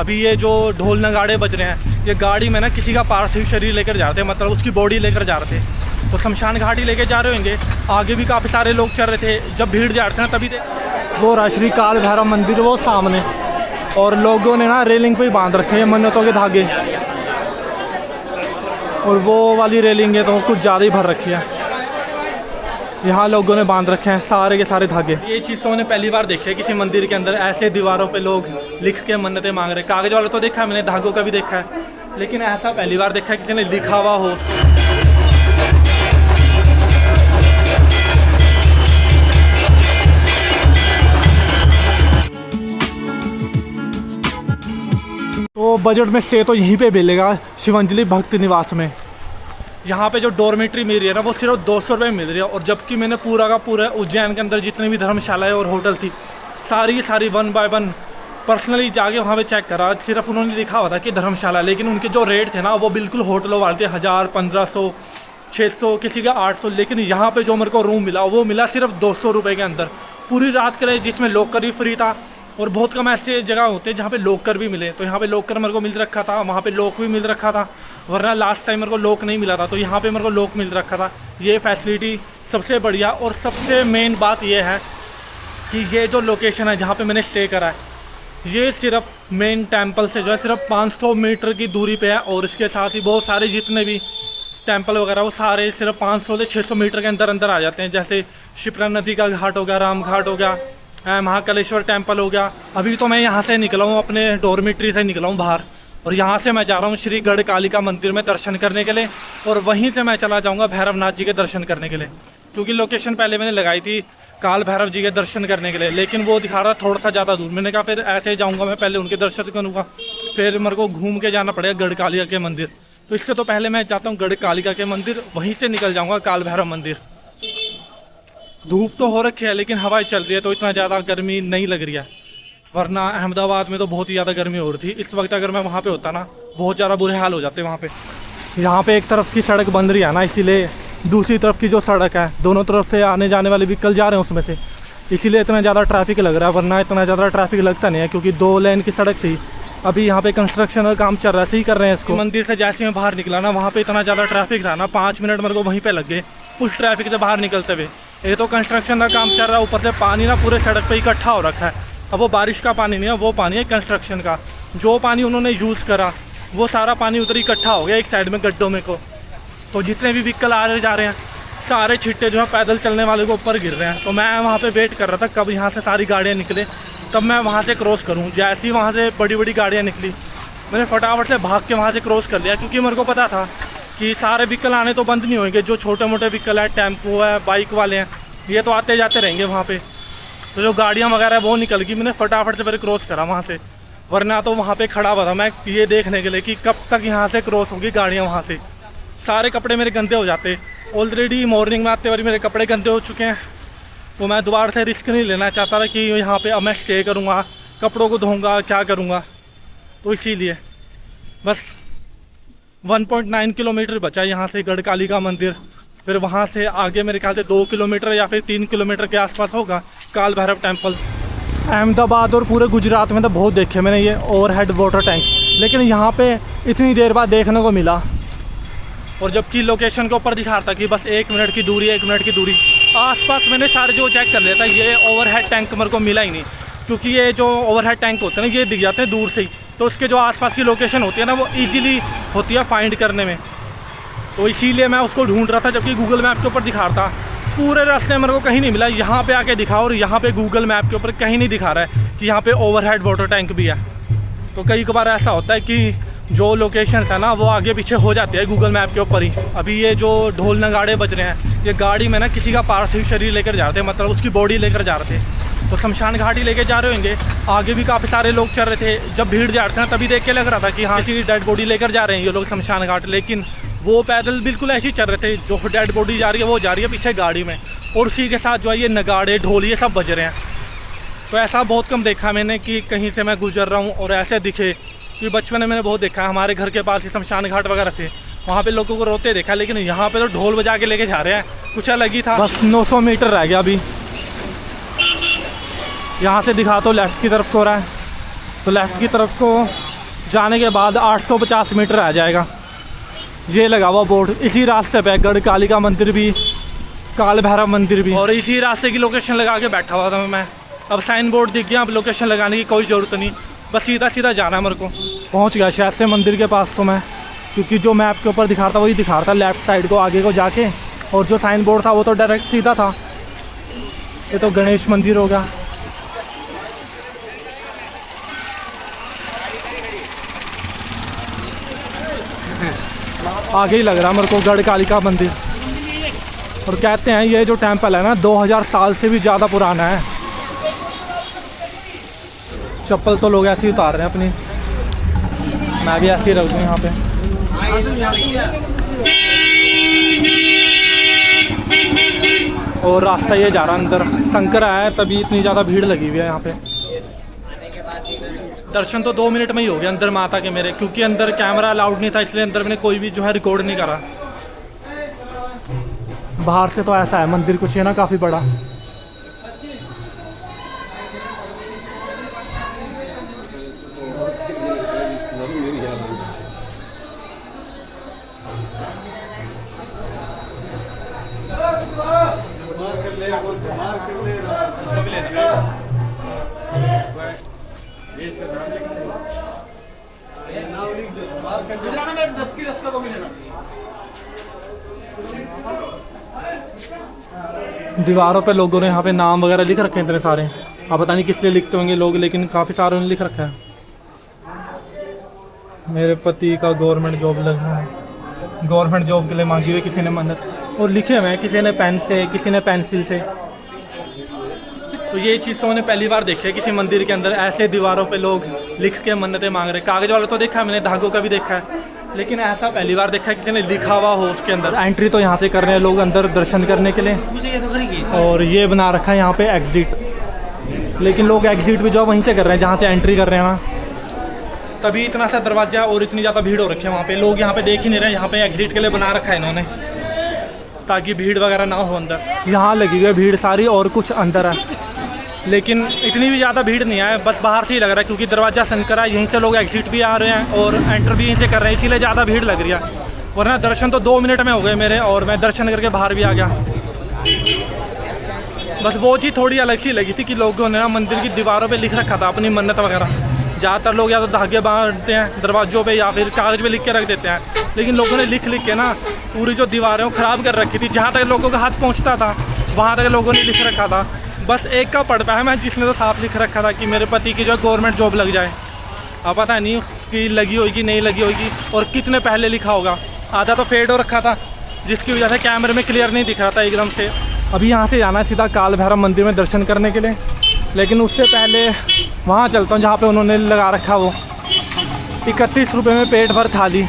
अभी ये जो ढोल नगाड़े बज रहे हैं, ये गाड़ी में ना किसी का पार्थिव शरीर लेकर जा रहे थे, मतलब उसकी बॉडी लेकर जा रहे थे। तो शमशान घाट ही लेके जा रहे होंगे। आगे भी काफ़ी सारे लोग चल रहे थे, जब भीड़ जाते हैं तभी वो रहा श्री काल भैरव मंदिर वो सामने, और लोगों ने ना रेलिंग पे ही बांध रखे हैं मन्नतों के धागे, और वो वाली रेलिंग है तो कुछ ज़्यादा ही भर रखी है। यहाँ लोगों ने बांध रखे हैं सारे के सारे धागे। ये चीज़ तो मैंने पहली बार देखी है किसी मंदिर के अंदर, ऐसे दीवारों पे लोग लिख के मन्नतें मांग रहे हैं। कागज़ वाला तो देखा है मैंने, धागों का भी देखा है, लेकिन ऐसा पहली बार देखा है किसी ने लिखा हुआ हो। तो बजट में स्टे तो यहीं पे मिलेगा शिवांजलि भक्त निवास में। यहाँ पे जो डॉर्मेट्री मिल रही है ना वो सिर्फ 200 रुपये में मिल रही है, और जबकि मैंने पूरा का पूरा उज्जैन के अंदर जितनी भी धर्मशालाएं और होटल थी सारी की सारी 1 बाय 1 पर्सनली जाके वहाँ पे चेक करा। सिर्फ उन्होंने लिखा हुआ था कि धर्मशाला, लेकिन उनके जो रेट थे ना वो बिल्कुल होटलों वाले थे, 1000, 1500, 600, किसी का 800। लेकिन यहाँ पे जो मेरे को रूम मिला वो मिला सिर्फ 200 रुपये के अंदर, पूरी रात के लिए, जिसमें लॉकर भी फ्री था। और बहुत कम ऐसे जगह होते हैं जहाँ पे लॉकर भी मिले, तो यहाँ पे लॉकर मेरे को मिल रखा था, वहाँ पे लॉक भी मिल रखा था, वरना लास्ट टाइम मेरे को लॉक नहीं मिला था, तो यहाँ पे मेरे को लॉक मिल रखा था। ये फैसिलिटी सबसे बढ़िया। और सबसे मेन बात ये है कि ये जो लोकेशन है जहाँ पे मैंने स्टे करा है, ये सिर्फ मेन टेम्पल से जो है सिर्फ 500 मीटर की दूरी पे है, और इसके साथ ही बहुत सारे जितने भी टेम्पल वगैरह वो सारे सिर्फ 500 से 600 मीटर के अंदर अंदर आ जाते हैं। जैसे शिप्रा नदी का घाट हो गया, राम घाट हो गया, महाकालेश्वर टेम्पल हो गया। अभी तो मैं यहाँ से निकला हूँ, अपने डॉर्मेट्री से निकला हूँ बाहर, और यहाँ से मैं जा रहा हूँ श्री गढ़ कालिका मंदिर में दर्शन करने के लिए, और वहीं से मैं चला जाऊँगा भैरवनाथ जी के दर्शन करने के लिए। क्योंकि लोकेशन पहले मैंने लगाई थी काल भैरव जी के दर्शन करने के लिए, लेकिन वो दिखा रहा थोड़ा सा ज़्यादा दूर। मैंने कहा फिर ऐसे ही जाऊँगा मैं, पहले उनके दर्शन करूँगा, फिर मेरे को घूम के जाना पड़ेगा गढ़ कालिका के मंदिर। तो इससे तो पहले मैं जाता हूँ गढ़ कालिका के मंदिर, वहीं से निकल जाऊँगा काल भैरव मंदिर। धूप तो हो रखी है लेकिन हवाएं चल रही है, तो इतना ज़्यादा गर्मी नहीं लग रही है, वरना अहमदाबाद में तो बहुत ही ज़्यादा गर्मी हो रही थी। इस वक्त अगर मैं वहाँ पे होता ना, बहुत ज़्यादा बुरे हाल हो जाते वहाँ पे। यहाँ पे एक तरफ की सड़क बंद रही है ना, इसीलिए दूसरी तरफ की जो सड़क है, दोनों तरफ से आने जाने वाले व्हीकल जा रहे हैं उसमें से, इसीलिए इतना ज़्यादा ट्रैफिक लग रहा है, वरना इतना ज़्यादा ट्रैफिक लगता नहीं है, क्योंकि 2 लेन की सड़क थी। अभी यहाँ पे कंस्ट्रक्शन का काम चल रहा है, सही कर रहे हैं इसको। मंदिर से जैसे मैं बाहर निकला ना, वहाँ पे इतना ज़्यादा ट्रैफिक था ना, 5 मिनट मेरे को वहीं पे लग गए उस ट्रैफिक से बाहर निकलते हुए। ये तो कंस्ट्रक्शन का काम चल रहा है, ऊपर से पानी ना पूरे सड़क पे इकट्ठा हो रखा है। अब वो बारिश का पानी नहीं है, वो पानी है कंस्ट्रक्शन का। जो पानी उन्होंने यूज़ करा वो सारा पानी उधर इकट्ठा हो गया एक साइड में गड्ढों में को। तो जितने भी व्हीकल आ रहे जा रहे हैं, सारे छिट्टे जो है पैदल चलने वाले को ऊपर गिर रहे हैं। तो मैं वहाँ पे वेट कर रहा था कब यहाँ से सारी गाड़ियाँ निकले, तब मैं वहाँ से क्रॉस करूँ। जैसे ही वहाँ से बड़ी बड़ी गाड़ियाँ निकली, मैंने फटाफट से भाग के वहाँ से क्रॉस कर लिया, क्योंकि मेरे को पता था कि सारे व्हीकल आने तो बंद नहीं होंगे। जो छोटे मोटे व्हीकल है, टेम्पो है, बाइक वाले हैं, ये तो आते जाते रहेंगे वहाँ पे। तो जो गाड़ियाँ वगैरह वो निकल गई, मैंने फटाफट से पहले क्रॉस करा वहाँ से, वरना तो वहाँ पे खड़ा हुआ था मैं ये देखने के लिए कि कब तक यहाँ से क्रॉस होगी गाड़ियाँ वहाँ से। सारे कपड़े मेरे गंदे हो जाते, ऑलरेडी मॉर्निंग में आते बारी मेरे कपड़े गंदे हो चुके हैं। तो मैं दोबारा से रिस्क नहीं लेना चाहता था कि यहाँ पे अब मैं स्टे करूँगा, कपड़ों को धोऊँगा, क्या करूँगा। तो इसीलिए बस 1.9 किलोमीटर बचा यहाँ से गढ़ कालिका मंदिर। फिर वहाँ से आगे मेरे ख्याल से 2 किलोमीटर या फिर 3 किलोमीटर के आसपास होगा काल भैरव टेम्पल। अहमदाबाद और पूरे गुजरात में तो बहुत देखे मैंने ये ओवरहेड वाटर टैंक, लेकिन यहाँ पे इतनी देर बाद देखने को मिला। और जबकि लोकेशन के ऊपर दिखा रहा था कि बस 1 मिनट की दूरी, 1 मिनट की दूरी। आसपास मैंने सारे जो चेक कर लिया था, ये ओवरहेड टैंक मेरे को मिला ही नहीं, क्योंकि ये जो ओवरहेड टैंक होते हैं ना, ये दिख जाते हैं दूर से ही। तो उसके जो आसपास की लोकेशन होती है ना, वो ईजिली होती है फाइंड करने में। तो इसीलिए मैं उसको ढूंढ रहा था, जबकि गूगल मैप के ऊपर दिखा रहा था। पूरे रास्ते मेरे को कहीं नहीं मिला, यहाँ पे आके दिखा, और यहाँ पे गूगल मैप के ऊपर कहीं नहीं दिखा रहा है कि यहाँ पे ओवरहेड वाटर टैंक भी है। तो कई बार ऐसा होता है कि जो लोकेशन है ना वो आगे पीछे हो जाती है गूगल मैप के ऊपर ही। अभी ये जो ढोल नगाड़े बज रहे हैं, ये गाड़ी में ना किसी का पार्थिव शरीर लेकर जा रहे थे, मतलब उसकी बॉडी लेकर जा रहे थे। तो शमशान घाट ही लेके जा रहे होंगे। आगे भी काफ़ी सारे लोग चल रहे थे, जब भीड़ जाते हैं तभी देख के लग रहा था कि हाँ किसी डेड बॉडी लेकर जा रहे हैं ये लोग शमशान घाट। लेकिन वो पैदल बिल्कुल ऐसे ही चल रहे थे, जो डेड बॉडी जा रही है वो जा रही है पीछे गाड़ी में, और उसी के साथ जो है ये नगाड़े ढोल ये सब बज रहे हैं। तो ऐसा बहुत कम देखा मैंने कि कहीं से मैं गुजर रहा हूँ और ऐसे दिखे। कि बचपन में मैंने बहुत देखा, हमारे घर के पास ही शमशान घाट वगैरह थे, वहाँ पे लोगों को रोते देखा। लेकिन यहाँ पे तो ढोल बजा के लेके जा रहे हैं, कुछ अलग ही था। बस 900 मीटर रह गया अभी। यहाँ से दिखा तो लेफ़्ट की तरफ को हो रहा है, तो लेफ़्ट की तरफ को जाने के बाद 850 मीटर आ जाएगा। ये लगा हुआ बोर्ड, इसी रास्ते पे गढ़ कालिका मंदिर भी, काल भैरव मंदिर भी, और इसी रास्ते की लोकेशन लगा के बैठा हुआ था मैं। अब साइन बोर्ड दिख गया, अब लोकेशन लगाने की कोई ज़रूरत नहीं, बस सीधा सीधा जाना है मेरे को। पहुंच गया शायद से मंदिर के पास तो मैं, क्योंकि जो मैप के ऊपर दिखा रहा था वही दिखा रहा था लेफ़्ट साइड को आगे को जाके, और जो साइन बोर्ड था वो तो डायरेक्ट सीधा था। ये तो गणेश मंदिर होगा। आगे ही लग रहा मेरे को गढ़ कालिका मंदिर। और कहते हैं ये जो टेंपल है ना 2000 साल से भी ज़्यादा पुराना है। चप्पल तो लोग ऐसे ही उतार रहे हैं अपनी, मैं भी ऐसे ही रख दूँ यहाँ पे। और रास्ता ये जा रहा अंदर, शंकर आया है तभी इतनी ज़्यादा भीड़ लगी हुई है यहाँ पे। दर्शन तो 2 मिनट में ही हो गया अंदर माता के मेरे, क्योंकि अंदर कैमरा अलाउड नहीं था, इसलिए अंदर मैंने कोई भी जो है रिकॉर्ड नहीं करा। बाहर से तो ऐसा है मंदिर कुछ है ना, काफ़ी बड़ा। दीवारों पे लोगों ने यहाँ पे नाम वगैरह लिख रखे हैं इतने सारे। अब पता नहीं किस लिए लिखते होंगे लोग, लेकिन काफ़ी सारों ने लिख रखा है। मेरे पति का गवर्नमेंट जॉब लगा है, गवर्नमेंट जॉब के लिए मांगी हुई किसी ने मन्नत, और लिखे हुए हैं किसी ने पेन से, किसी ने पेंसिल से। तो ये चीज़ तो मैंने पहली बार देखी है किसी मंदिर के अंदर, ऐसे दीवारों पे लोग लिख के मन्नतें मांग रहे। कागज़ वाला तो देखा है मैंने, धागों का भी देखा है, लेकिन ऐसा पहली बार देखा है किसी ने लिखा हुआ हो उसके अंदर। एंट्री तो यहाँ से कर रहे हैं लोग अंदर दर्शन करने के लिए, और ये बना रखा है यहाँ पे एग्ज़िट, लेकिन लोग एग्ज़िट भी जो वहीं से कर रहे हैं जहाँ से एंट्री कर रहे हैं ना, तभी इतना सा दरवाज़ा और इतनी ज़्यादा भीड़ हो रखी है वहाँ पे। लोग यहाँ पे देख ही नहीं रहे, यहाँ पे एग्ज़िट के लिए बना रखा है इन्होंने ताकि भीड़ वगैरह ना हो अंदर। यहाँ लगी हुई है भीड़ सारी, और कुछ अंदर है, लेकिन इतनी भी ज़्यादा भीड़ नहीं है, बस बाहर से ही लग रहा है, क्योंकि दरवाज़ा संकरा है, यहीं से लोग एग्ज़िट भी आ रहे हैं और एंटर भी यहीं से कर रहे हैं, इसीलिए ज़्यादा भीड़ लग रही है। वरना दर्शन तो 2 मिनट में हो गए मेरे, और मैं दर्शन करके बाहर भी आ गया। बस वो चीज़ थोड़ी अलग सी लगी थी कि लोगों ने ना मंदिर की दीवारों पे लिख रखा था अपनी मन्नत वगैरह। ज़्यादातर लोग या तो धागे बांधते हैं दरवाज़ों पे या फिर कागज़ पे लिख के रख देते हैं, लेकिन लोगों ने लिख के ना पूरी जो दीवारें वो ख़राब कर रखी थी। जहाँ तक लोगों का हाथ पहुँचता था वहाँ तक लोगों ने लिख रखा था। बस एक का पढ़ पाया मैं, जिसने तो साफ लिख रखा था कि मेरे पति की जो गवर्नमेंट जॉब लग जाए। अब पता नहीं उसकी लगी होगी नहीं लगी होगी, और कितने पहले लिखा होगा। आधा तो फेड हो रखा था, जिसकी वजह से कैमरे में क्लियर नहीं दिख रहा था एकदम से। अभी यहाँ से जाना है सीधा काल भैरव मंदिर में दर्शन करने के लिए, लेकिन उससे पहले वहाँ चलता हूँ जहाँ पे उन्होंने लगा रखा वो 31 रुपये में पेट भर थाली।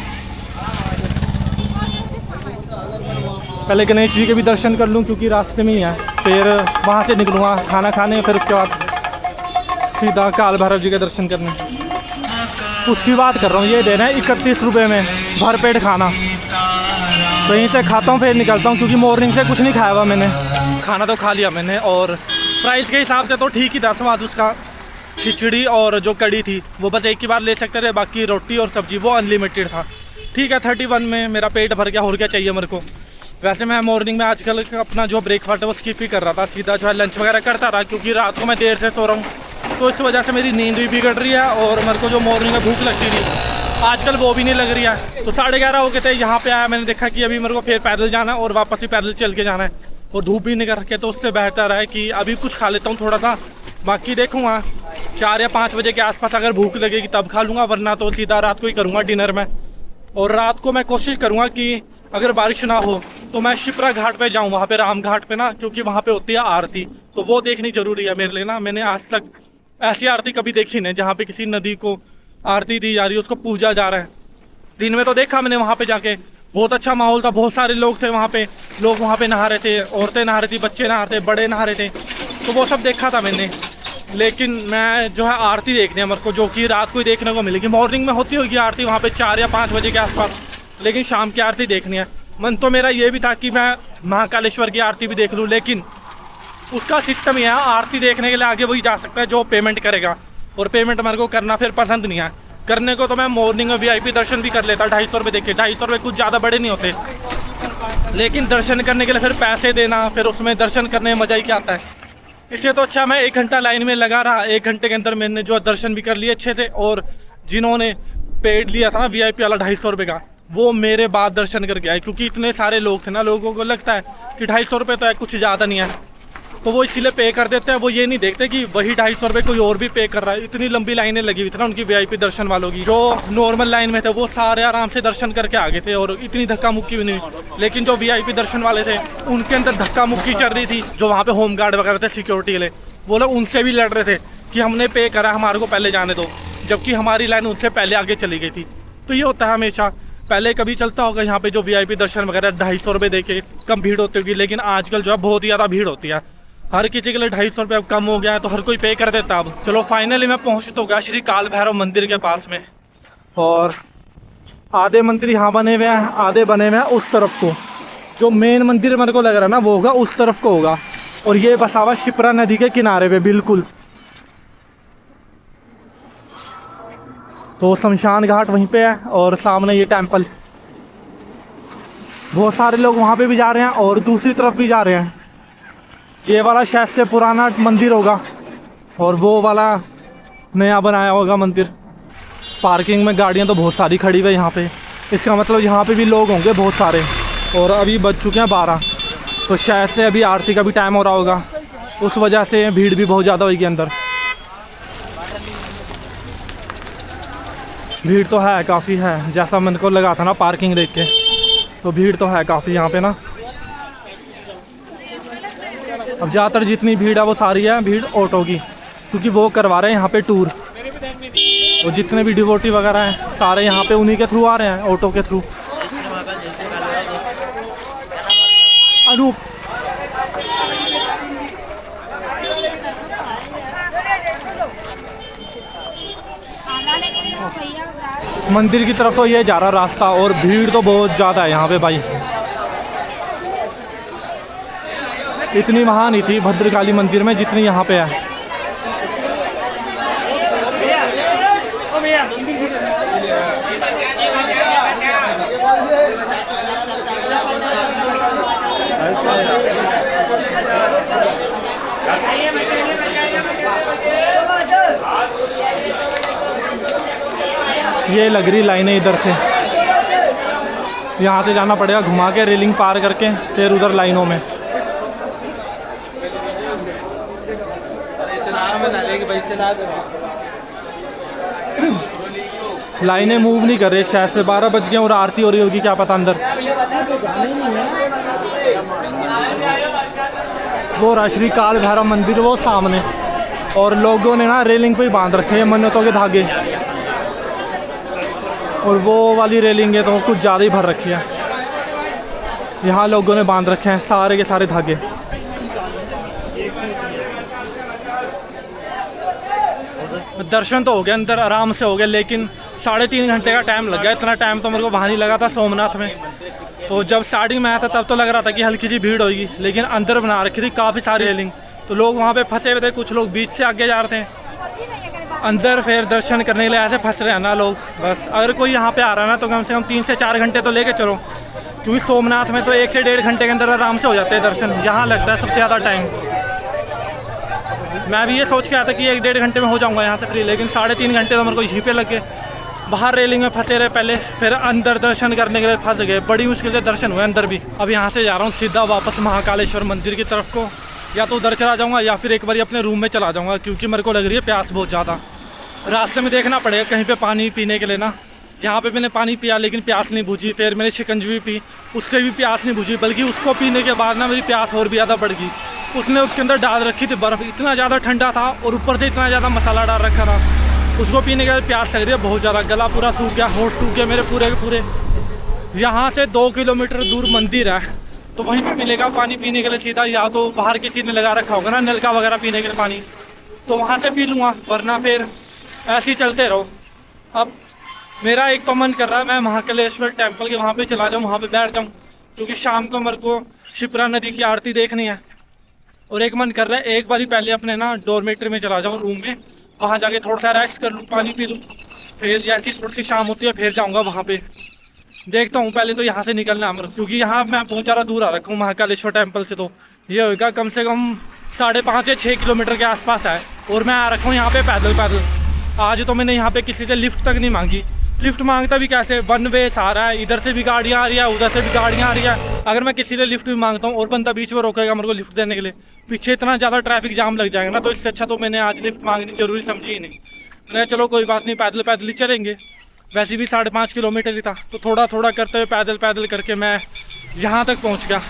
पहले गणेश जी के भी दर्शन कर लूँ क्योंकि रास्ते में ही है, फिर वहाँ से निकलूँगा खाना खाने, फिर उसके बाद सीधा काल भैरव जी के दर्शन करने। उसकी बात कर रहा हूँ, ये देना है 31 रुपये में भर पेट खाना। तो यहीं से खाता हूँ फिर निकलता हूँ, क्योंकि मॉर्निंग से कुछ नहीं खाया हुआ मैंने। खाना तो खा लिया मैंने, और प्राइस के हिसाब से तो ठीक ही था स्वाद उसका। खिचड़ी और जो कड़ी थी वो बस एक ही बार ले सकते थे, बाकी रोटी और सब्जी वो अनलिमिटेड था। ठीक है, 31 में मेरा पेट भर गया, और क्या चाहिए मेरे को। वैसे मैं मॉर्निंग में आजकल अपना जो ब्रेकफास्ट है वो स्किप ही कर रहा था, सीधा जो है लंच वगैरह करता रहा, क्योंकि रात को मैं देर से सो रहा हूँ, तो इस वजह से मेरी नींद भी बिगड़ रही है, और मेरे को जो मॉर्निंग में भूख लगती थी आजकल वो भी नहीं लग रही है। तो 11:30 हो गए थे, यहाँ पे आया, मैंने देखा कि अभी मेरे को फिर पैदल जाना है और वापस ही पैदल चल के जाना है, और धूप भी निकल रखे, तो उससे बेहतर है कि अभी कुछ खा लेता हूँ थोड़ा सा। बाकी देखूँगा 4 या 5 बजे के आसपास अगर भूख लगेगी तब खा लूँगा, वरना तो सीधा रात को ही करूँगा डिनर में। और रात को मैं कोशिश करूँगा कि अगर बारिश ना हो तो मैं शिप्रा घाट पे जाऊँ, वहाँ पे राम घाट पे ना, क्योंकि वहाँ पे होती है आरती, तो वो देखनी ज़रूरी है मेरे लिए ना। मैंने आज तक ऐसी आरती कभी देखी नहीं जहाँ पे किसी नदी को आरती दी जा रही है, उसको पूजा जा रहा है। दिन में तो देखा मैंने वहाँ पे जाके, बहुत अच्छा माहौल था, बहुत सारे लोग थे वहाँ पे, लोग वहाँ पे नहा रहे थे, औरतें नहा रही थी, बच्चे नहा रहे थे, बड़े नहा रहे थे, तो वो सब देखा था मैंने। लेकिन मैं जो है आरती देखनी है मेरे को, जो कि रात को ही देखने को मिलेगी। मॉर्निंग में होती होगी आरती वहाँ पे 4 या 5 बजे के आसपास, लेकिन शाम की आरती देखनी है। मन तो मेरा ये भी था कि मैं महाकालेश्वर की आरती भी देख लूँ, लेकिन उसका सिस्टम यह है, आरती देखने के लिए आगे वही जा सकता है जो पेमेंट करेगा, और पेमेंट मेरे को करना फिर पसंद नहीं है। करने को तो मैं मॉर्निंग में VIP दर्शन भी कर लेता 250 रुपये देखे। 250 रुपये कुछ ज़्यादा बड़े नहीं होते, लेकिन दर्शन करने के लिए फिर पैसे देना, फिर उसमें दर्शन करने में मज़ा ही क्या आता है। इससे तो अच्छा मैं 1 घंटा लाइन में लगा रहा, 1 घंटे के अंदर मैंने जो दर्शन भी कर लिए अच्छे से। और जिन्होंने पेड लिया था ना VIP वाला 250 रुपये का, वो मेरे बाद दर्शन करके आए, क्योंकि इतने सारे लोग थे ना, लोगों को लगता है कि 250 रुपये तो है, कुछ ज़्यादा नहीं है, तो वो इसीलिए पे कर देते हैं। वो ये नहीं देखते कि वही 250 रुपये कोई और भी पे कर रहा है। इतनी लंबी लाइनें लगी हुई थी ना उनकी VIP दर्शन वालों की। जो नॉर्मल लाइन में थे वो सारे आराम से दर्शन करके आ गए थे और इतनी धक्का मुक्की भी नहीं हुई। लेकिन जो VIP दर्शन वाले थे उनके अंदर धक्का मुक्की चल रही थी। जो वहाँ पे होम गार्ड वगैरह थे, सिक्योरिटी वाले, वो लोग उनसे भी लड़ रहे थे कि हमने पे करा, हमारे को पहले जाने दो, जबकि हमारी लाइन उनसे पहले आगे चली गई थी। तो ये होता है हमेशा। पहले कभी चलता होगा यहाँ पे जो VIP दर्शन वगैरह 250 रुपये दे के कम भीड़ होती होगी, लेकिन आजकल जो है बहुत ही ज़्यादा भीड़ होती है। हर किसी के लिए 250 रुपये अब कम हो गया है, तो हर कोई पे कर देता अब। चलो फाइनली मैं पहुँच तो गया श्री काल भैरव मंदिर के पास में, और आधे मंदिर यहाँ बने हुए हैं, आधे बने हुए हैं उस तरफ को। जो मेन मंदिर मेरे को लग रहा है ना वो होगा उस तरफ को होगा, और ये बसा हुआ शिप्रा नदी के किनारे पे बिल्कुल। तो शमशान घाट वहीं पे है और सामने ये टेंपल। बहुत सारे लोग वहाँ पे भी जा रहे हैं और दूसरी तरफ भी जा रहे हैं। ये वाला शायद से पुराना मंदिर होगा और वो वाला नया बनाया होगा मंदिर। पार्किंग में गाड़ियाँ तो बहुत सारी खड़ी हुई है यहाँ पे, इसका मतलब यहाँ पे भी लोग होंगे बहुत सारे। और अभी बज चुके हैं 12, तो शायद से अभी आरती का भी टाइम हो रहा होगा, उस वजह से भीड़ भी बहुत ज़्यादा होगी अंदर। भीड़ तो है, काफ़ी है, जैसा मेरे को लगा था ना पार्किंग देख के, तो भीड़ तो है काफ़ी यहाँ पे ना। अब ज़्यादातर जितनी भीड़ है वो सारी है भीड़ ऑटो की, क्योंकि वो करवा रहे हैं यहाँ पे टूर। और जितने भी डिवोटी वगैरह हैं सारे यहाँ पे उन्हीं के थ्रू आ रहे हैं, ऑटो के थ्रू। अनूप मंदिर की तरफ तो ये जा रहा रास्ता, और भीड़ तो बहुत ज़्यादा है यहाँ पे भाई। इतनी वहाँ नहीं थी भद्रकाली मंदिर में जितनी यहाँ पे है। ये लग रही लाइनें इधर से, यहाँ से जाना पड़ेगा घुमा के, रेलिंग पार करके फिर उधर लाइनों में। लाइनें मूव नहीं कर रही, शायद से 12 बज गए और आरती हो रही होगी, क्या पता अंदर। वो रहा श्री काल भैरव मंदिर वो सामने, और लोगों ने ना रेलिंग पे ही बांध रखे हैं मन्नतों के धागे, और वो वाली रेलिंग है तो कुछ ज़्यादा ही भर रखी है। यहाँ लोगों ने बांध रखे हैं सारे के सारे धागे। दर्शन तो हो गया, अंदर आराम से हो गया, लेकिन 3.5 घंटे का टाइम लग गया। इतना टाइम तो मेरे को वहाँ नहीं लगा था सोमनाथ में। तो जब स्टार्टिंग में आया था तब तो लग रहा था कि हल्की सी भीड़ होगी, लेकिन अंदर बना रखी थी काफ़ी सारी रेलिंग, तो लोग वहाँ पे फंसे हुए थे। कुछ लोग बीच से आगे जा रहे थे अंदर, फिर दर्शन करने के लिए ऐसे फंस रहे हैं ना लोग। बस अगर कोई यहाँ पे आ रहा है ना तो कम से कम 3 से 4 घंटे तो लेके चलो, क्योंकि सोमनाथ में तो 1 से 1.5 घंटे के अंदर आराम से हो जाते हैं दर्शन। यहाँ लगता है सबसे ज़्यादा टाइम। मैं भी ये सोच के आया था कि 1-1.5 घंटे में हो जाऊँगा यहाँ से फ्री, लेकिन 3.5 घंटे तो मेरे को यहीं पे लग गए। बाहर रेलिंग में फंसे रहे पहले, फिर अंदर दर्शन करने के लिए फंस गए। बड़ी मुश्किल से दर्शन हुए अंदर भी। अब यहाँ से जा रहा हूँ सीधा वापस महाकालेश्वर मंदिर की तरफ को, या तो उधर चला जाऊँगा या फिर एक बार अपने रूम में चला जाऊँगा, क्योंकि मेरे को लग रही है प्यास बहुत ज़्यादा। रास्ते में देखना पड़ेगा कहीं पे पानी पीने के लिए ना। यहाँ पे मैंने पानी पिया लेकिन प्यास नहीं बुझी, फिर मैंने शिकंजी पी, उससे भी प्यास नहीं बुझी, बल्कि उसको पीने के बाद ना मेरी प्यास और भी ज़्यादा बढ़ गई। उसने उसके अंदर डाल रखी थी बर्फ़, इतना ज़्यादा ठंडा था और ऊपर से इतना ज़्यादा मसाला डाल रखा था, उसको पीने के बाद प्यास लग रही है बहुत ज़्यादा। गला पूरा सूख गया, होंठ सूख गया मेरे पूरे के पूरे। यहाँ से 2 किलोमीटर दूर मंदिर है, तो वहीं पर मिलेगा पानी पीने के लिए सीधा, या तो बाहर किसी ने लगा रखा होगा ना नलका वगैरह पीने के लिए पानी, तो वहाँ से पी लूँगा, वरना फिर ऐसे ही चलते रहो। अब मेरा एक तो मन कर रहा है मैं महाकालेश्वर टेम्पल के वहाँ पे चला जाऊँ, वहाँ पे बैठ जाऊँ, क्योंकि शाम को मेरे को शिप्रा नदी की आरती देखनी है। और एक मन कर रहा है एक बारी पहले अपने ना डॉर्मेट्री में चला जाऊँ, रूम में, वहाँ जाके थोड़ा सा रेस्ट कर लूँ, पानी पी लूँ, फिर जैसी थोड़ी सी शाम होती है फिर जाऊँगा वहाँ पे, देखता हूँ। पहले तो यहाँ से निकलना है मेरे, क्योंकि यहाँ मैं बहुत ज़्यादा दूर आ रखा हूँ महाकालेश्वर टेम्पल से। तो ये होगा कम से कम 5.5 या 6 किलोमीटर के आसपास है, और मैं आ रखा हूँ यहाँ पे पैदल पैदल। आज तो मैंने यहाँ पे किसी से लिफ्ट तक नहीं मांगी। लिफ्ट मांगता भी कैसे, वन वे सारा है, इधर से भी गाड़ियाँ आ रही है, उधर से भी गाड़ियाँ आ रही है। अगर मैं किसी से लिफ्ट भी मांगता हूँ और बंदा बीच में रोकेगा मेरे को लिफ्ट देने के लिए, पीछे इतना ज़्यादा ट्रैफिक जाम लग जाएगा ना, तो इससे अच्छा तो मैंने आज लिफ्ट मांगनी जरूरी समझी ही नहीं। मैंने चलो कोई बात नहीं, पैदल पैदल ही चलेंगे। वैसे भी 5.5 किलोमीटर ही था, तो थोड़ा थोड़ा करते हुए पैदल पैदल करके मैं यहाँ तक पहुँच गया।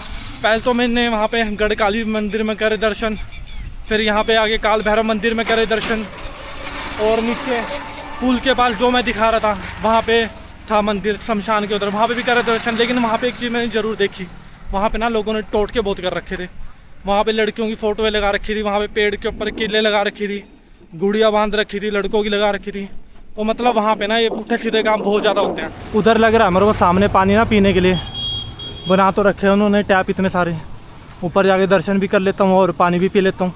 पहले तो मैंने वहाँ पे गढ़ काली मंदिर में करे दर्शन, फिर यहाँ पे आगे काल भैरव मंदिर में करे दर्शन, और नीचे पुल के पास जो मैं दिखा रहा था वहाँ पे था मंदिर शमशान के उधर, वहाँ पे भी करे दर्शन। लेकिन वहाँ पे एक चीज़ मैंने ज़रूर देखी, वहाँ पे ना लोगों ने टोटके बहुत कर रखे थे। वहाँ पे लड़कियों की फ़ोटोएँ लगा रखी थी, वहाँ पे पेड़ के ऊपर किले लगा रखी थी, गुड़िया बांध रखी थी, लड़कों की लगा रखी थी। तो मतलब वहाँ पे ना ये पुट्ठे सीधे काम बहुत ज़्यादा होते हैं। उधर लग रहा है मेरे को सामने पानी ना पीने के लिए बना तो रखे हैं उन्होंने टैप इतने सारे। ऊपर जाके दर्शन भी कर लेता हूँ और पानी भी पी लेता हूँ।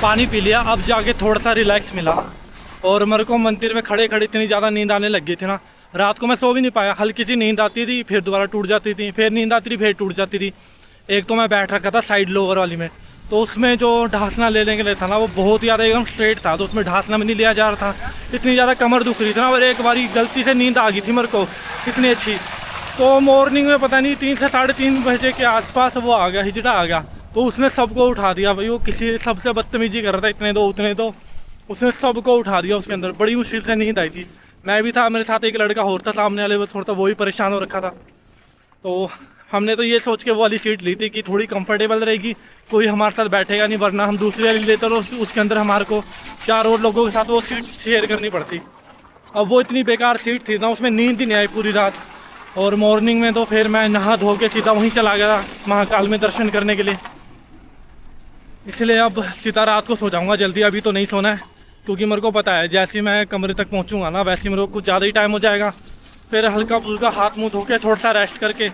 पानी पी लिया, अब जाके थोड़ा सा रिलैक्स मिला। और मेरे को मंदिर में खड़े खड़े इतनी ज़्यादा नींद आने लग गई थी ना, रात को मैं सो भी नहीं पाया। हल्की सी नींद आती थी, फिर दोबारा टूट जाती थी, फिर नींद आती थी, फिर टूट जाती थी। एक तो मैं बैठ रखा था साइड लोअर वाली में, तो उसमें जो ढांसना लेने के लिए था ना वो बहुत ज़्यादा एकदम स्ट्रेट था, तो उसमें ढांसना भी नहीं लिया जा रहा था। इतनी ज़्यादा कमर दुख रही थी ना, और एक बारी गलती से नींद आ गई थी मेरे को इतनी अच्छी। तो मॉर्निंग में पता नहीं 3 से 3:30 बजे के आसपास वो आ गया, हिजड़ा आ गया। तो उसने सबको उठा दिया भाई, वो किसी सबसे बदतमीजी कर रहा था, इतने दो उतने दो, उसने सबको उठा दिया। उसके अंदर बड़ी मुश्किल से नींद आई थी। मैं भी था, मेरे साथ एक लड़का और था सामने वाले, वो थोड़ा सा वही परेशान हो रखा था। तो हमने तो ये सोच के वो वाली सीट ली थी कि थोड़ी कंफर्टेबल रहेगी, कोई हमारे साथ बैठेगा नहीं, वरना हम दूसरी वाली लेते तो उसके अंदर हमारे को 4 और लोगों के साथ वो सीट शेयर करनी पड़ती। अब वो इतनी बेकार सीट थी ना, उसमें नींद ही नहीं आई पूरी रात। और मॉर्निंग में तो फिर मैं नहा धो के सीधा वहीं चला गया महाकाल में दर्शन करने के लिए। इसलिए अब सीधा रात को सो जाऊँगा जल्दी, अभी तो नहीं सोना है, क्योंकि मेरे को पता है जैसे मैं कमरे तक पहुँचूँगा ना वैसे मेरे को कुछ ज़्यादा ही टाइम हो जाएगा। फिर हल्का फुल्का हाथ मुँह धो के थोड़ा सा रेस्ट करके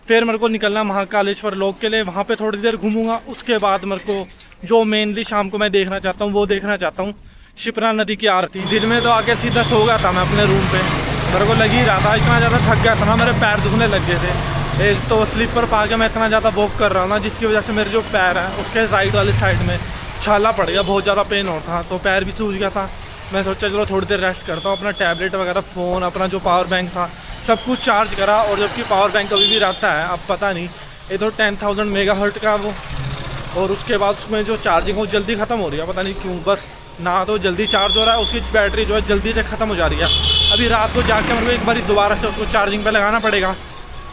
फिर मेरे को निकलना महाकालेश्वर लोक के लिए। वहाँ पे थोड़ी देर घूमूंगा, उसके बाद मेरे को जो मेनली शाम को मैं देखना चाहता हूँ वो देखना चाहता हूँ, शिप्रा नदी की आरती। दिन में तो आके सीधा सो गया था मैं अपने रूम पे, मेरे को लग ही रहा था, इतना ज़्यादा थक गया था ना, मेरे पैर दुखने लग गए थे। एक तो स्लीपर पा के मैं इतना ज़्यादा वॉक कर रहा हूँ ना, जिसकी वजह से मेरे जो पैर हैं उसके राइट वाली साइड में छाला पड़ गया, बहुत ज़्यादा पेन हो रहा था, तो पैर भी सूज गया था। मैं सोचा चलो थोड़ी देर रेस्ट करता हूँ, अपना टैबलेट वगैरह, फ़ोन, अपना जो पावर बैंक था सब कुछ चार्ज करा। और जबकि पावर बैंक अभी भी रहता है, अब पता नहीं, ये तो 10,000 मेगाहर्ट्ज़ का वो, और उसके बाद उसमें जो चार्जिंग हो जल्दी ख़त्म हो रही है, पता नहीं क्यों। बस ना तो जल्दी चार्ज हो रहा है, उसकी बैटरी जो है जल्दी से ख़त्म हो जा रही है। अभी रात को जाके मेरे को एक बार दोबारा से उसको चार्जिंग पे लगाना पड़ेगा।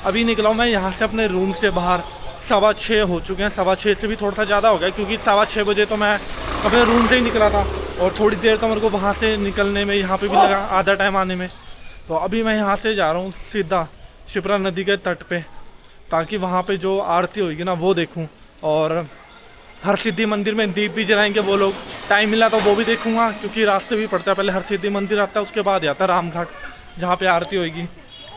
अभी निकला हूँ मैं यहाँ से अपने रूम से बाहर, 6:15 हो चुके हैं, 6:15 से भी थोड़ा सा ज़्यादा हो गया, क्योंकि 6:15 बजे तो मैं अपने रूम से ही निकला था, और थोड़ी देर तो मेरे को वहाँ से निकलने में यहाँ पे भी लगा, आधा टाइम आने में। तो अभी मैं यहाँ से जा रहा हूँ सीधा शिप्रा नदी के तट पे, ताकि वहाँ पे जो आरती होगी ना वो देखूँ। और हरसिद्धि मंदिर में दीप भी जलाएंगे वो लोग, टाइम मिला तो वो भी देखूँगा, क्योंकि रास्ते भी पड़ता है, पहले हरसिद्धि मंदिर आता है, उसके बाद आता है रामघाट जहाँ पे आरती होगी।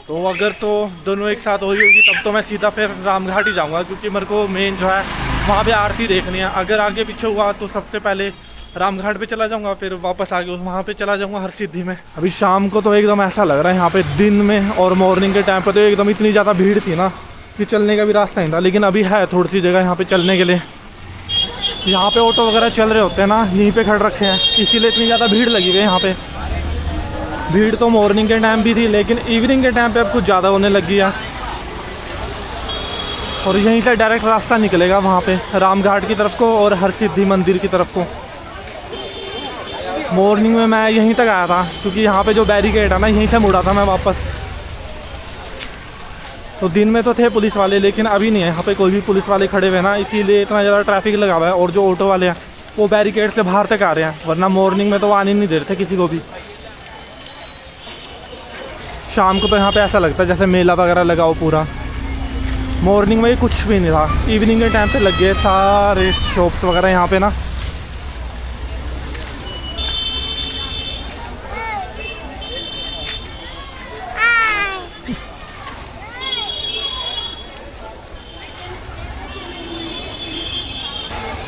तो अगर तो दोनों एक साथ हो रही होगी तब तो मैं सीधा फिर रामघाट ही जाऊँगा, क्योंकि मेरे को मेन जो है वहाँ पे आरती देखनी है। अगर आगे पीछे हुआ तो सबसे पहले रामघाट पे चला जाऊँगा, फिर वापस आगे वहाँ पे चला जाऊँगा हरसिद्धि में। अभी शाम को तो एकदम ऐसा लग रहा है यहाँ पे, दिन में और मॉर्निंग के टाइम पे तो एकदम इतनी ज़्यादा भीड़ थी ना कि चलने का भी रास्ता नहीं था। लेकिन अभी है थोड़ी सी जगह यहाँ पे चलने के लिए, यहाँ पे ऑटो वगैरह चल रहे होते हैं ना, यहीं पे खड़े रखे हैं, इसीलिए इतनी ज़्यादा भीड़ लगी हुई है यहाँ पे। भीड़ तो मॉर्निंग के टाइम भी थी, लेकिन इवनिंग के टाइम पे अब कुछ ज़्यादा होने लगी है। और यहीं से डायरेक्ट रास्ता निकलेगा वहाँ पे रामघाट की तरफ को और हरसिद्धि मंदिर की तरफ को। मॉर्निंग में मैं यहीं तक आया था, क्योंकि यहाँ पे जो बैरिकेड है ना यहीं से मुड़ा था मैं वापस। तो दिन में तो थे पुलिस वाले, लेकिन अभी नहीं है यहाँ पे कोई भी पुलिस वाले खड़े हुए ना, इसीलिए इतना ज़्यादा ट्रैफिक लगा हुआ है। और जो ऑटो वाले हैं वो बैरिकेड से बाहर तक आ रहे हैं, वरना मॉर्निंग में तो वो आने नहीं दे रहे थे किसी को भी। शाम को तो यहाँ पे ऐसा लगता है जैसे मेला वगैरह लगा हो पूरा। मॉर्निंग में कुछ भी नहीं था, इवनिंग के टाइम पे लग गए सारे शॉप्स वगैरह यहाँ पे ना।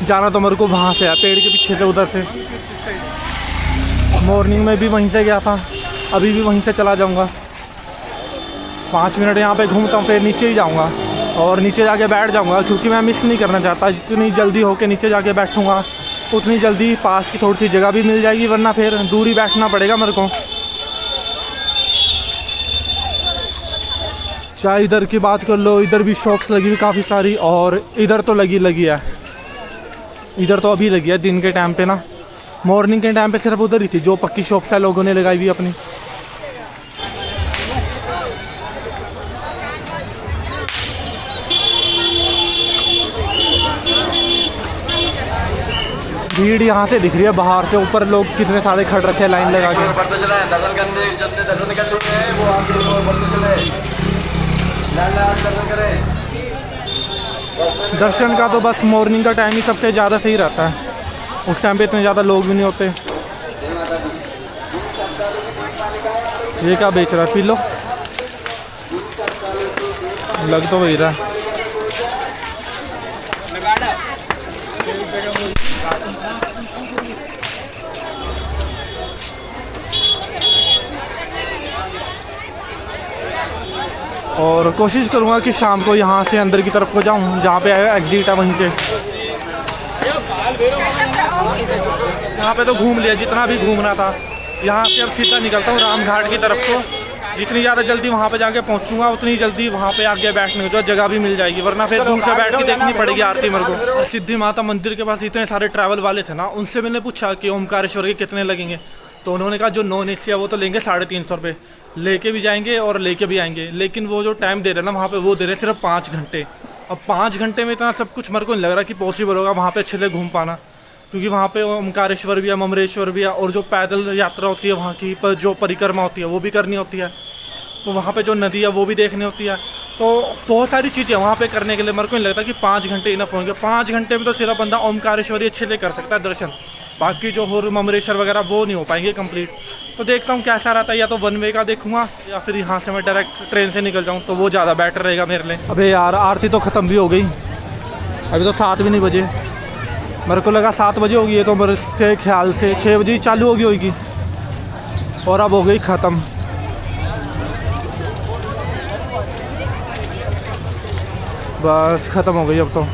जाना तो मेरे को वहाँ से है, पेड़ के पीछे से, उधर से। मॉर्निंग में भी वहीं से गया था, अभी भी वहीं से चला जाऊंगा। 5 मिनट यहाँ पे घूमता हूँ, फिर नीचे ही जाऊँगा और नीचे जाके बैठ जाऊँगा, क्योंकि मैं मिस नहीं करना चाहता। जितनी जल्दी होके नीचे जाके बैठूँगा उतनी जल्दी पास की थोड़ी सी जगह भी मिल जाएगी, वरना फिर दूर ही बैठना पड़ेगा मेरे को। चाहे इधर की बात कर लो, इधर भी शॉप्स लगी हुई काफ़ी सारी, और इधर तो लगी है, इधर तो अभी लगी है दिन के टाइम पे ना। मॉर्निंग के टाइम पे सिर्फ उधर ही थी जो पक्की शॉप्स है लोगों ने लगाई हुई अपनी। भीड़ यहाँ से दिख रही है, बाहर से ऊपर लोग कितने सारे खड़ रखे हैं लाइन लगा के। दर्शन का तो बस मॉर्निंग का टाइम ही सबसे ज़्यादा सही रहता है, उस टाइम पे इतने ज़्यादा लोग भी नहीं होते। ये क्या बेच रहा है, पी लो, लग तो वही रहा है। और कोशिश करूँगा कि शाम को यहाँ से अंदर की तरफ को जाऊँ, जहाँ पे एग्जिट है वहीं से। यहाँ पे तो घूम लिया जितना भी घूमना था। यहाँ से अब सीधा निकलता हूँ रामघाट की तरफ को। जितनी ज़्यादा जल्दी वहाँ पे जाके पहुँचूँगा उतनी जल्दी वहाँ पे आगे बैठने को जगह भी मिल जाएगी, वरना फिर दूर से बैठ के देखनी पड़ेगी आरती मेरे को। और सिद्धि माता मंदिर के पास इतने सारे ट्रैवल वाले थे ना, उनसे मैंने पूछा कि ओमकारेश्वर के कितने लगेंगे, तो उन्होंने कहा जो नॉन एसी है वो तो लेंगे 350 रुपये, लेके भी जाएंगे और लेके भी आएंगे। लेकिन वो जो टाइम दे रहे ना वहाँ पे, वो दे रहे सिर्फ 5 घंटे। अब 5 घंटे में इतना सब कुछ मेरे को नहीं लग रहा कि पॉसिबल होगा वहाँ पे अच्छे से घूम पाना, क्योंकि वहाँ पे ओमकारेश्वर भी है, ममरेश्वर भी है, और जो पैदल यात्रा होती है वहाँ की पर जो परिक्रमा होती है वो भी करनी होती है, तो वहाँ पे जो नदी है वो भी देखनी होती है। तो बहुत सारी चीज़ें वहाँ पे करने के लिए मेरे को नहीं लगता कि 5 घंटे इनफ होंगे। 5 घंटे में तो सिर्फ बंदा ओमकारेश्वरी अच्छे से कर सकता है दर्शन, बाकी जो और ममरेश्वर वगैरह वो नहीं हो पाएंगे कंप्लीट। तो देखता हूँ कैसा रहता है, या तो वन वे का देखूंगा या फिर यहाँ से मैं डायरेक्ट ट्रेन से निकल जाऊँ, तो वो ज़्यादा बेटर रहेगा मेरे लिए। अबे यार आरती तो ख़त्म भी हो गई, अभी तो 7 भी नहीं बजे। मेरे को लगा 7 बजे होगी, ये तो मेरे से ख्याल से 6 बजे ही चालू होगी और अब हो गई ख़त्म। बस ख़त्म हो गई अब तो।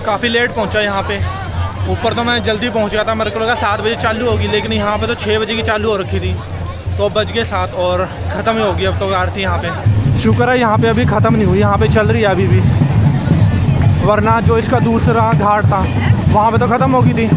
काफ़ी लेट पहुंचा यहाँ पे। ऊपर तो मैं जल्दी पहुंच गया था, मेरे को लगा 7 बजे चालू होगी, लेकिन यहाँ पे तो 6 बजे की चालू हो रखी थी, तो बज गए 7 और ख़त्म ही होगी अब तो आरती यहाँ पे। शुक्र है यहाँ पे अभी ख़त्म नहीं हुई, यहाँ पे चल रही है अभी भी, वरना जो इसका दूसरा घाट था वहाँ पे तो ख़त्म हो गई थी।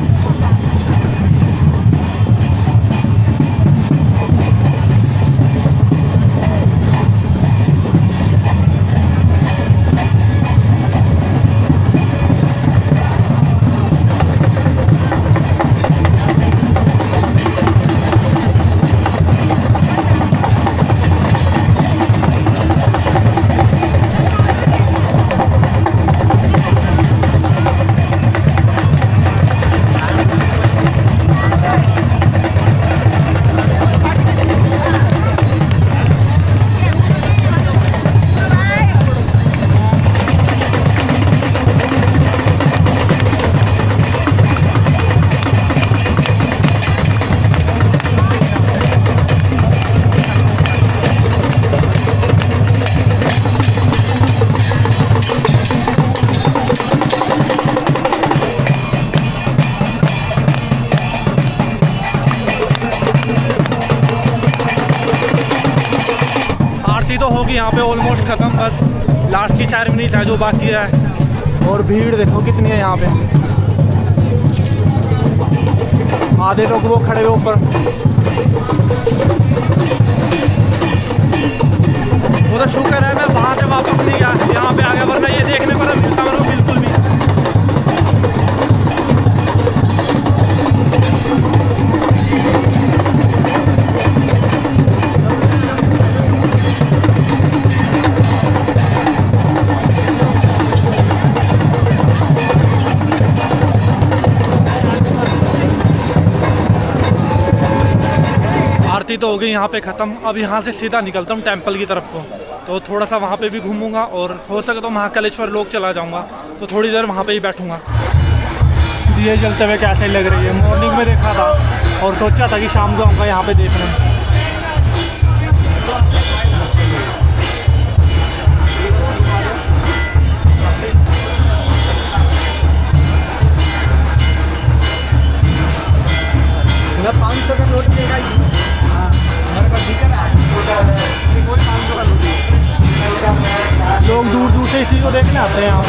तो होगी यहाँ पे ऑलमोस्ट ख़त्म, बस लास्ट की सेरेमनी था जो बाकी है। और भीड़ देखो कितनी है यहाँ पे, आधे लोग वो खड़े हुए ऊपर। वो तो शुक्र है मैं वहाँ से वापस नहीं गया, यहाँ पे आ गया, वरना ये देखने को ना मिलता मेरे को बिल्कुल भी। आरती तो हो गई यहाँ पे ख़त्म। अब यहाँ से सीधा निकलता हूँ टेंपल की तरफ को, तो थोड़ा सा वहाँ पे भी घूमूंगा और हो सके तो महाकालेश्वर लोक चला जाऊँगा, तो थोड़ी देर वहाँ पे ही बैठूँगा। दिए जलते हुए कैसे लग रही है, मॉर्निंग में देखा था और सोचा था कि शाम को आऊँगा यहाँ पे देखने। लोग दूर दूर से इसी को देखने आते हैं यहाँ पे।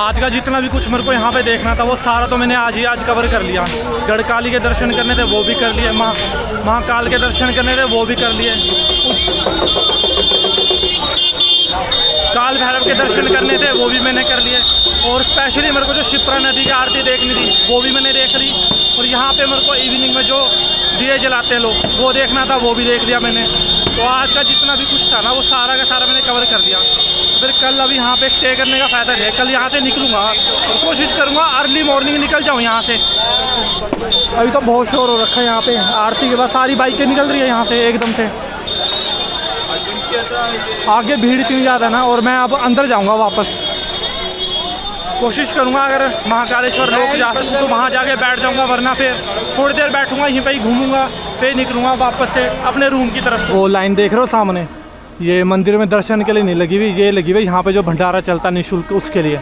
आज का जितना भी कुछ मेरे को यहाँ पे देखना था वो सारा तो मैंने आज कवर कर लिया। गढ़काली के दर्शन करने थे वो भी कर लिए, महाकाल के दर्शन करने थे वो भी कर लिए, काल भैरव के दर्शन करने थे वो भी मैंने कर लिए, और स्पेशली मेरे को जो शिप्रा नदी की आरती देखनी थी वो भी मैंने देख ली, और यहाँ पे मेरे को इवनिंग में जो दिए जलाते हैं लोग वो देखना था वो भी देख लिया मैंने। तो आज का जितना भी कुछ था ना वो सारा का सारा मैंने कवर कर दिया। फिर कल अभी यहाँ पे स्टे करने का फ़ायदा है, कल यहाँ से निकलूँगा और कोशिश करूँगा अर्ली मॉर्निंग निकल जाऊँ यहाँ से। अभी तो बहुत शोर हो रखा है यहाँ पे, आरती के बाद सारी बाइकें निकल रही है यहाँ से एकदम से। आगे भीड़ इतनी ज़्यादा है ना, और मैं अब अंदर जाऊँगा वापस। कोशिश करूँगा अगर महाकालेश्वर लोक जा सकूँ तो वहाँ जाके बैठ जाऊँगा, वरना फिर थोड़ी देर बैठूँगा यहीं पे ही घूमूँगा, फिर निकलूँगा वापस से अपने रूम की तरफ। वो लाइन देख रहे हो सामने, ये मंदिर में दर्शन के लिए नहीं लगी हुई, ये लगी हुई यहाँ पे जो भंडारा चलता निःशुल्क उसके लिए।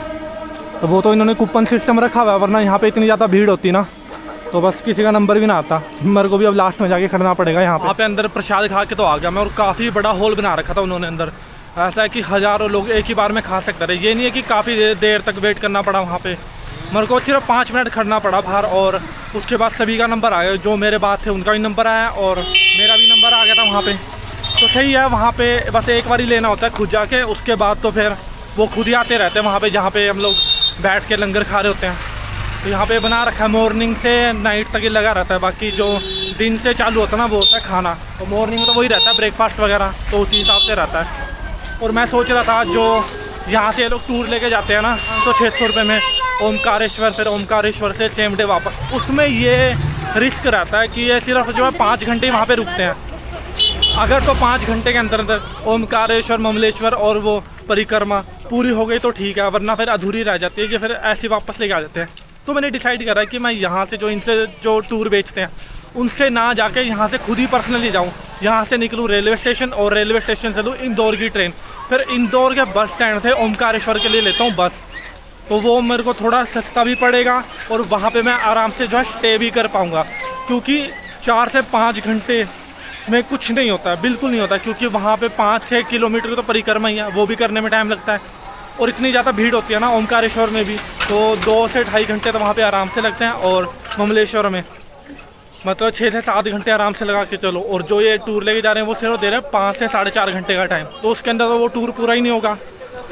तो वो तो इन्होंने कूपन सिस्टम रखा हुआ है, वरना यहाँ पे इतनी ज़्यादा भीड़ होती ना तो बस किसी का नंबर भी ना आता। मेरे को भी अब लास्ट में जाके खड़ना पड़ेगा यहाँ पे अंदर प्रसाद खा के तो आ गया मैं, और काफ़ी बड़ा हॉल बना रखा था उन्होंने अंदर, ऐसा है कि हज़ारों लोग एक ही बार में खा सकते रहे। ये नहीं है कि काफ़ी देर तक वेट करना पड़ा वहाँ पे, मेरे को सिर्फ 5 मिनट खड़ना पड़ा बाहर, और उसके बाद सभी का नंबर आ गया, जो मेरे बाद थे उनका भी नंबर आया और मेरा भी नंबर आ गया था वहाँ पे। तो सही है, वहाँ पे बस एक बार ही लेना होता है खुद जाके, उसके बाद तो फिर वो खुद ही आते रहते हैं वहाँ पे जहाँ पे हम लोग बैठ के लंगर खा रहे होते हैं। तो यहाँ पे बना रखा है, मॉर्निंग से नाइट तक ही लगा रहता है, बाकी जो दिन से चालू होता है ना वो होता है खाना, तो मॉर्निंग में तो वही रहता है ब्रेकफास्ट वगैरह, तो उसी हिसाब से रहता है। और मैं सोच रहा था जो यहाँ से लोग टूर लेके जाते हैं ना तो 600 रुपये में ओमकारेश्वर, फिर ओमकारेश्वर से सेम डे वापस, उसमें ये रिस्क रहता है कि ये सिर्फ जो है 5 घंटे वहाँ पे रुकते हैं। अगर तो 5 घंटे के अंदर अंदर ओमकारेश्वर, ममलेश्वर और वो परिक्रमा पूरी हो गई तो ठीक है, वरना फिर अधूरी रह जाती है कि फिर ऐसे वापस लेके आ जाते हैं। तो मैंने डिसाइड करा कि मैं यहाँ से जो इनसे जो टूर बेचते हैं उनसे ना जाके यहाँ से खुद ही पर्सनली जाऊँ, यहाँ से निकलूँ रेलवे स्टेशन और रेलवे स्टेशन से लूँ इंदौर की ट्रेन, फिर इंदौर के बस स्टैंड से ओमकारेश्वर के लिए लेता हूँ बस, तो वो मेरे को थोड़ा सस्ता भी पड़ेगा और वहाँ पे मैं आराम से जो है स्टे भी कर पाऊँगा, क्योंकि 4 से 5 घंटे में कुछ नहीं होता है, बिल्कुल नहीं होता, क्योंकि वहाँ पे 5-6 किलोमीटर की तो परिक्रमा ही है, वो भी करने में टाइम लगता है, और इतनी ज़्यादा भीड़ होती है ना ओमकारेश्वर में भी, तो 2 से 2.5 घंटे तो वहाँ पे आराम से लगते हैं, और ममलेश्वर में मतलब 6 से 7 घंटे आराम से लगा के चलो। और जो ये टूर लेके जा रहे हैं वो सिर्फ दे रहे हैं 5 से 4.5 घंटे का टाइम, तो उसके अंदर तो वो टूर पूरा ही नहीं होगा,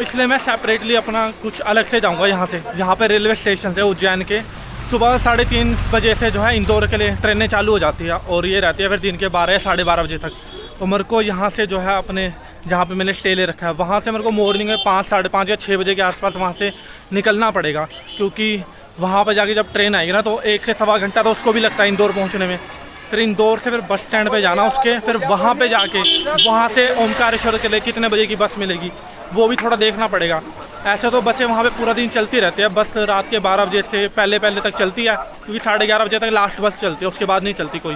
इसलिए मैं सेपरेटली अपना कुछ अलग से जाऊँगा यहाँ से। यहाँ पर रेलवे स्टेशन से उज्जैन के सुबह 3:30 बजे से जो है इंदौर के लिए ट्रेनें चालू हो जाती है, और ये रहती है फिर दिन के 12 या 12:30 बजे तक। तो मेरे को यहाँ से जो है अपने जहाँ पे मैंने स्टे ले रखा है वहाँ से मेरे को मॉर्निंग में 5, 5:30 या 6 बजे के आसपास वहाँ से निकलना पड़ेगा, क्योंकि वहाँ पर जाके जब ट्रेन आएगी ना तो 1 से सवा घंटा तो उसको भी लगता है इंदौर पहुँचने में। फिर इंदौर से फिर बस स्टैंड पे जाना उसके, फिर वहाँ पे जाके वहाँ से ओमकारेश्वर के लिए कितने बजे की बस मिलेगी वो भी थोड़ा देखना पड़ेगा। ऐसे तो बसें वहाँ पे पूरा दिन चलती रहती है, बस रात के 12 बजे से पहले तक चलती है, क्योंकि 11:30 बजे तक लास्ट बस चलती है, उसके बाद नहीं चलती कोई।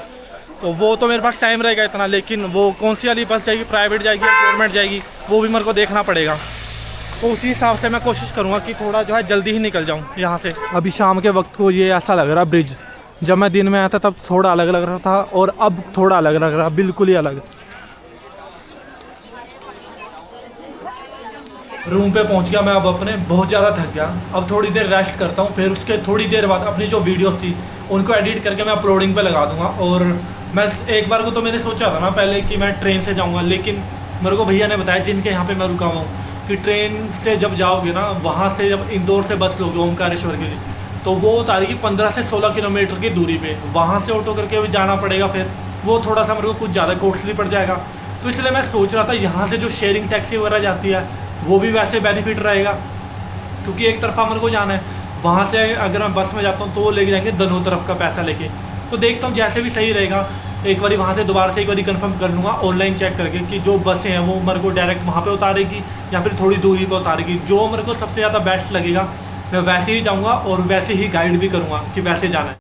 तो वो तो मेरे पास टाइम रहेगा इतना, लेकिन वो कौन सी वाली बस जाएगी, प्राइवेट जाएगी या गवर्नमेंट जाएगी, वो भी मेरे को देखना पड़ेगा। तो उसी हिसाब से मैं कोशिश करूँगा कि थोड़ा जो है जल्दी ही निकल जाऊँ यहाँ से। अभी शाम के वक्त को ये ऐसा लग रहा ब्रिज, जब मैं दिन में आया था तब थोड़ा अलग लग रहा था और अब थोड़ा अलग लग रहा, बिल्कुल ही अलग। रूम पे पहुंच गया मैं अब अपने, बहुत ज़्यादा थक गया। अब थोड़ी देर रेस्ट करता हूँ, फिर उसके थोड़ी देर बाद अपनी जो वीडियोस थी उनको एडिट करके मैं अपलोडिंग पे लगा दूंगा। और मैं एक बार को तो मैंने सोचा था ना पहले कि मैं ट्रेन से जाऊँगा, लेकिन मेरे को भैया ने बताया जिनके यहाँ पे मैं रुका हुआ हूँ कि ट्रेन से जब जाओगे ना, वहाँ से जब इंदौर से बस लोगे ओमकारेश्वर के लिए, तो वो उतारेगी 15 से 16 किलोमीटर की दूरी पे, वहाँ से ऑटो करके भी जाना पड़ेगा, फिर वो थोड़ा सा मेरे को कुछ ज़्यादा कॉस्टली पड़ जाएगा। तो इसलिए मैं सोच रहा था यहाँ से जो शेयरिंग टैक्सी वगैरह जाती है वो भी वैसे बेनिफिट रहेगा, क्योंकि एक तरफा मेरे को जाना है, वहाँ से अगर मैं बस में जाता हूँ तो वो लेके जाएंगे दोनों तरफ का पैसा लेके। तो देखता हूँ जैसे भी सही रहेगा, एक बारी वहाँ से दोबारा से एक बारी कंफर्म कर लूँगा ऑनलाइन चेक करके कि जो बसें हैं वो मेरे को डायरेक्ट वहाँ पे उतारेगी या फिर थोड़ी दूरी पे उतारेगी। जो मेरे को सबसे ज़्यादा बेस्ट लगेगा मैं वैसे ही जाऊँगा और वैसे ही गाइड भी करूँगा कि वैसे जाना है।